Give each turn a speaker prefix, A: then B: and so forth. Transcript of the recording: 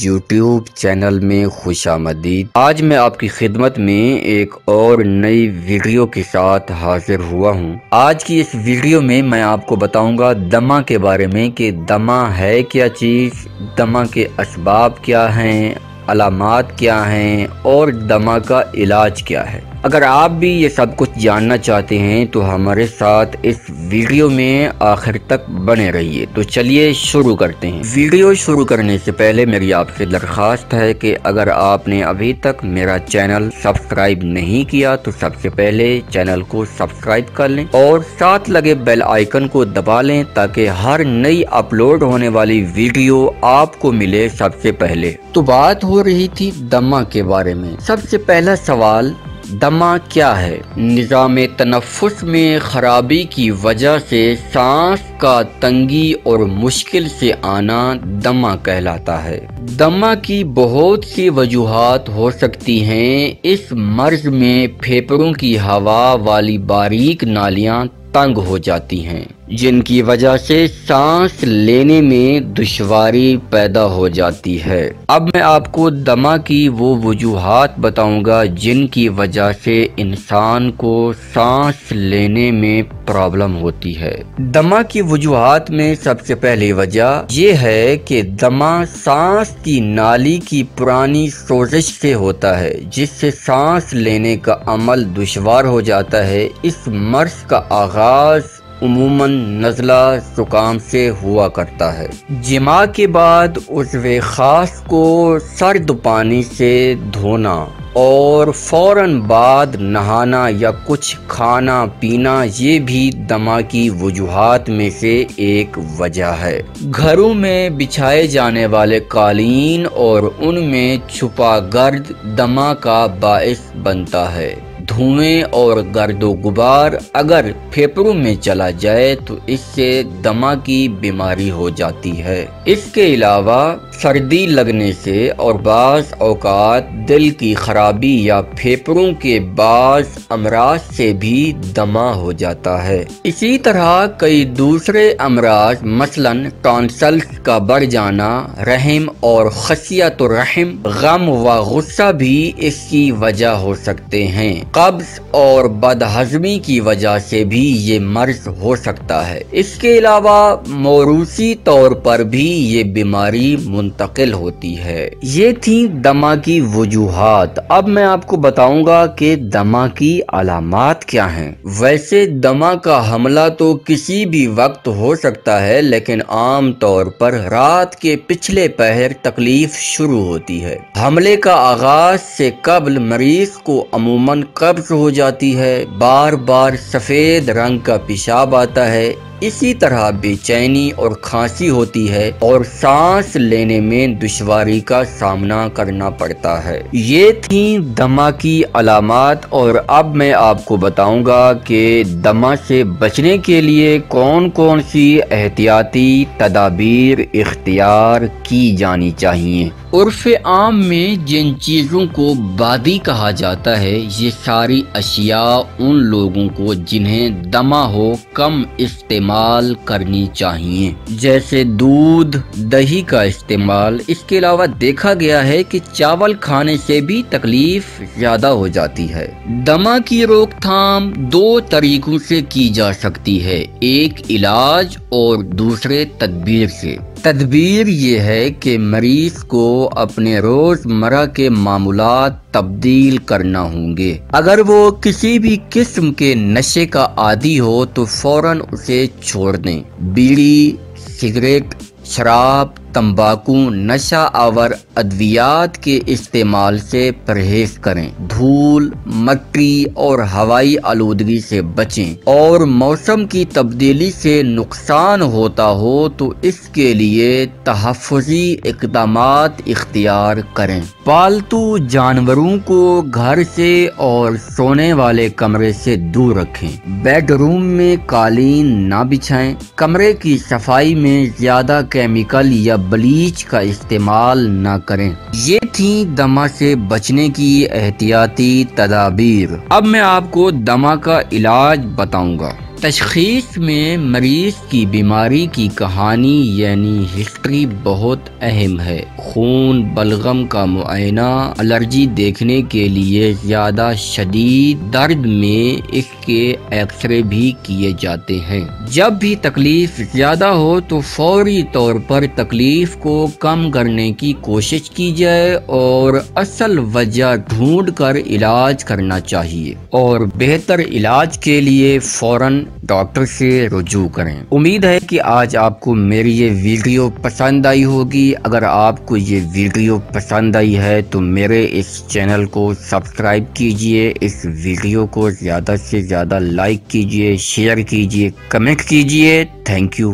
A: YouTube channel میں خوش آمدید۔ آج میں آپ کی خدمت میں ایک اور نئی ویڈیو کے ساتھ حاضر ہوا ہوں۔ آج کی اس ویڈیو میں آپ کو بتاؤں گا دمہ کے بارے میں کہ دمہ ہے کیا چیز، دمہ کے اسباب کیا ہیں، علامات کیا ہیں اور دمہ کا علاج کیا ہے۔ اگر آپ بھی یہ سب کچھ جاننا چاہتے ہیں تو ہمارے ساتھ اس ویڈیو میں آخر تک بنے رہیے۔ تو چلیے شروع کرتے ہیں۔ ویڈیو شروع کرنے سے پہلے میری آپ سے درخواست ہے کہ اگر آپ نے ابھی تک میرا چینل سبسکرائب نہیں کیا تو سب سے پہلے چینل کو سبسکرائب کر لیں اور ساتھ لگے بیل آئیکن کو دبا لیں تاکہ ہر نئی اپلوڈ ہونے والی ویڈیو آپ کو ملے سب سے پہلے۔ تو بات ہو رہی تھی دمہ کے بارے میں۔ سب سے پہلا سوال، دمہ کیا ہے؟ نظام تنفس میں خرابی کی وجہ سے سانس کا تنگی اور مشکل سے آنا دمہ کہلاتا ہے۔ دمہ کی بہت سی وجوہات ہو سکتی ہیں۔ اس مرض میں پھیپھڑوں کی ہوا والی باریک نالیاں تنگ ہو جاتی ہیں جن کی وجہ سے سانس لینے میں دشواری پیدا ہو جاتی ہے۔ اب میں آپ کو دمہ کی وہ وجوہات بتاؤں گا جن کی وجہ سے انسان کو سانس لینے میں پرابلم ہوتی ہے۔ دمہ کی وجوہات میں سب سے پہلی وجہ یہ ہے کہ دمہ سانس کی نالی کی پرانی سوزش سے ہوتا ہے جس سے سانس لینے کا عمل دشوار ہو جاتا ہے۔ اس مرض کا آغاز عموماً نزلہ زکام سے ہوا کرتا ہے۔ جماع کے بعد عضو خاص کو سرد پانی سے دھونا اور فوراً بعد نہانا یا کچھ کھانا پینا یہ بھی دمہ کی وجوہات میں سے ایک وجہ ہے۔ گھروں میں بچھائے جانے والے قالین اور ان میں چھپا گرد دمہ کا باعث بنتا ہے۔ دھوئیں اور گرد و غبار اگر پھیپھڑوں میں چلا جائے تو اس سے دمہ کی بیماری ہو جاتی ہے۔ اس کے علاوہ سردی لگنے سے اور بعض اوقات دل کی خرابی یا پھیپھڑوں کے بعض امراض سے بھی دمہ ہو جاتا ہے۔ اسی طرح کئی دوسرے امراض مثلاً ٹانسلز کا بڑھ جانا، رحم اور خصیۃ الرحم، غم و غصہ بھی اس کی وجہ ہو سکتے ہیں۔ قبض اور بد ہضمی کی وجہ سے بھی یہ مرض ہو سکتا ہے۔ اس کے علاوہ موروثی طور پر بھی یہ بیماری منتقل ہوتی ہے۔ یہ تھیں دمہ کی وجوہات۔ اب میں آپ کو بتاؤں گا کہ دمہ کی علامات کیا ہیں۔ ویسے دمہ کا حملہ تو کسی بھی وقت ہو سکتا ہے لیکن عام طور پر رات کے پچھلے پہر تکلیف شروع ہوتی ہے۔ حملے کا آغاز سے قبل مریض کو عموماً قبض ہو جاتی ہے، بار بار سفید رنگ کا پیشاب آتا ہے، اسی طرح بے چینی اور کھانسی ہوتی ہے اور سانس لینے میں دشواری کا سامنا کرنا پڑتا ہے۔ یہ تھیں دمہ کی علامات اور اب میں آپ کو بتاؤں گا کہ دمہ سے بچنے کے لیے کون کون سی احتیاطی تدابیر اختیار کی جانی چاہیے۔ عرف عام میں جن چیزوں کو بادی کہا جاتا ہے یہ ساری اشیاء ان لوگوں کو جنہیں دمہ ہو کم استعمال کرنی چاہیے، جیسے دودھ، دہی کا استعمال۔ اس کے علاوہ دیکھا گیا ہے کہ چاول کھانے سے بھی تکلیف زیادہ ہو جاتی ہے۔ دمہ کی روک تھام دو طریقوں سے کی جا سکتی ہے، ایک علاج اور دوسرے تدبیر سے۔ تدبیر یہ ہے کہ مریض کو اپنے روزمرہ کے معمولات تبدیل کرنا ہوں گے۔ اگر وہ کسی بھی قسم کے نشے کا عادی ہو تو فوراً اسے چھوڑ دیں۔ بیڑی، سگریٹ، شراب، تمباکو، نشہ آور ادویات کے استعمال سے پرہیز کریں۔ دھول، مٹی اور ہوائی آلودگی سے بچیں اور موسم کی تبدیلی سے نقصان ہوتا ہو تو اس کے لیے تحفظی اقدامات اختیار کریں۔ پالتو جانوروں کو گھر سے اور سونے والے کمرے سے دور رکھیں۔ بیڈ روم میں قالین نہ بچھائیں۔ کمرے کی صفائی میں زیادہ کیمیکل یا بلیچ کا استعمال نہ کریں۔ یہ تھیں دمہ سے بچنے کی احتیاطی تدابیر۔ اب میں آپ کو دمہ کا علاج بتاؤں گا۔ تشخیص میں مریض کی بیماری کی کہانی یعنی ہسٹری بہت اہم ہے۔ خون بلغم کا معائنہ، الرجی دیکھنے کے لیے زیادہ شدید درد میں اس کے ایکس رے بھی کیے جاتے ہیں۔ جب بھی تکلیف زیادہ ہو تو فوری طور پر تکلیف کو کم کرنے کی کوشش کی جائے اور اصل وجہ ڈھونڈ کر علاج کرنا چاہیے، اور بہتر علاج کے لیے فوراً ڈاکٹر سے رجوع کریں۔ امید ہے کہ آج آپ کو میری یہ ویڈیو پسند آئی ہوگی۔ اگر آپ کو یہ ویڈیو پسند آئی ہے تو میرے اس چینل کو سبسکرائب کیجئے، اس ویڈیو کو زیادہ سے زیادہ لائک کیجئے، شیئر کیجئے، کمنٹ کیجئے۔ Thank you.